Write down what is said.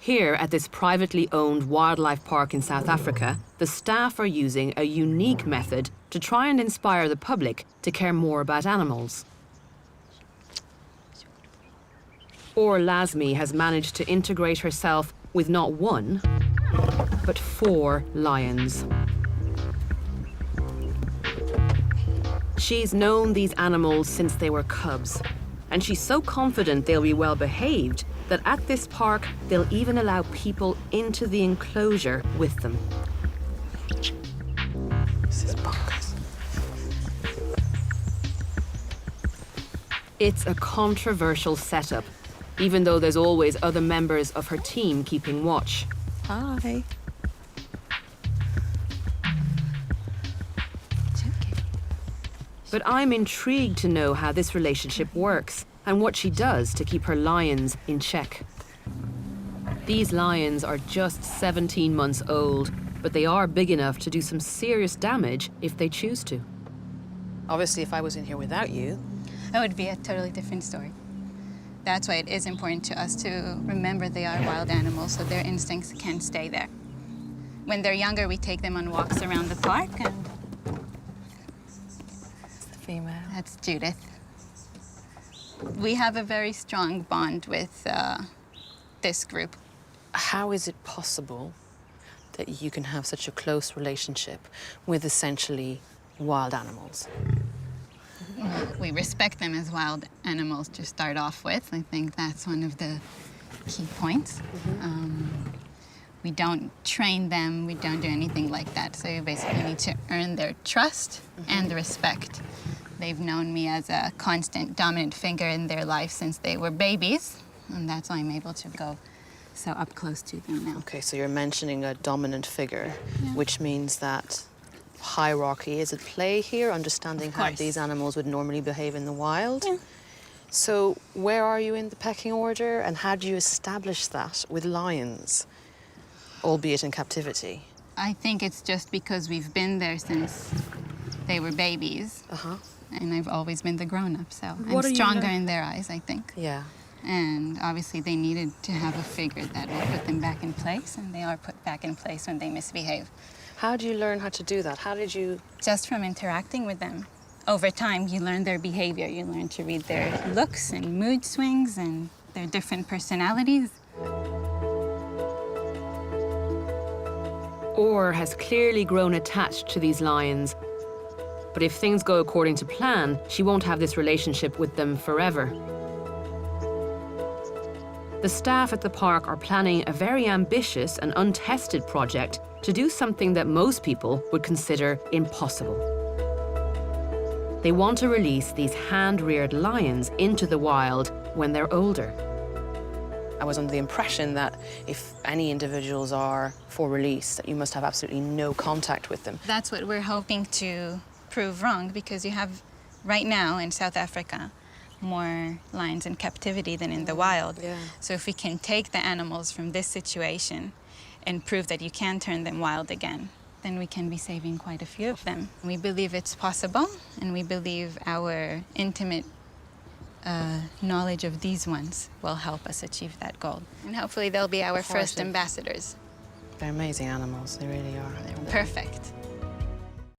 Here at this privately owned wildlife park in South Africa, the staff are using a unique method to try and inspire the public to care more about animals. Or Lasmi has managed to integrate herself with not one, but 4 lions. She's known these animals since they were cubs, and she's so confident they'll be well behaved that at this park, they'll even allow people into the enclosure with them. This is bonkers. It's a controversial setup, even though there's always other members of her team keeping watch. Hi. But I'm intrigued to know how this relationship works and what she does to keep her lions in check. These lions are just 17 months old, but they are big enough to do some serious damage if they choose to. Obviously, if I was in here without you... That would be a totally different story. That's why it is important to us to remember they are wild animals, so their instincts can stay there. When they're younger, we take them on walks around the park, and... It's the female. That's Judith. We have a very strong bond with this group. How is it possible that you can have such a close relationship with essentially wild animals? We respect them as wild animals to start off with. I think that's one of the key points. We don't train them, we don't do anything like that. So you basically need to earn their trust and respect. They've known me as a constant dominant figure in their life since they were babies, and that's why I'm able to go so up close to them now. Okay, so you're mentioning a dominant figure, which means that hierarchy is at play here, understanding how these animals would normally behave in the wild. Yeah. So where are you in the pecking order, and how do you establish that with lions, albeit in captivity? I think it's just because we've been there since they were babies. And I've always been the grown-up, so I'm stronger in their eyes, I think. Yeah. And obviously they needed to have a figure that will put them back in place, and they are put back in place when they misbehave. How do you learn how to do that? How did you... Just from interacting with them. Over time, you learn their behavior. You learn to read their looks and mood swings and their different personalities. Or has clearly grown attached to these lions. But if things go according to plan, she won't have this relationship with them forever. The staff at the park are planning a very ambitious and untested project to do something that most people would consider impossible. They want to release these hand-reared lions into the wild when they're older. I was under the impression that if any individuals are for release, that you must have absolutely no contact with them. That's what we're hoping to prove wrong, because you have, right now in South Africa, more lions in captivity than in the wild. Yeah. So if we can take the animals from this situation and prove that you can turn them wild again, then we can be saving quite a few of them. We believe it's possible, and we believe our intimate knowledge of these ones will help us achieve that goal. And hopefully they'll be our first ambassadors. They're amazing animals, they really are. They're perfect.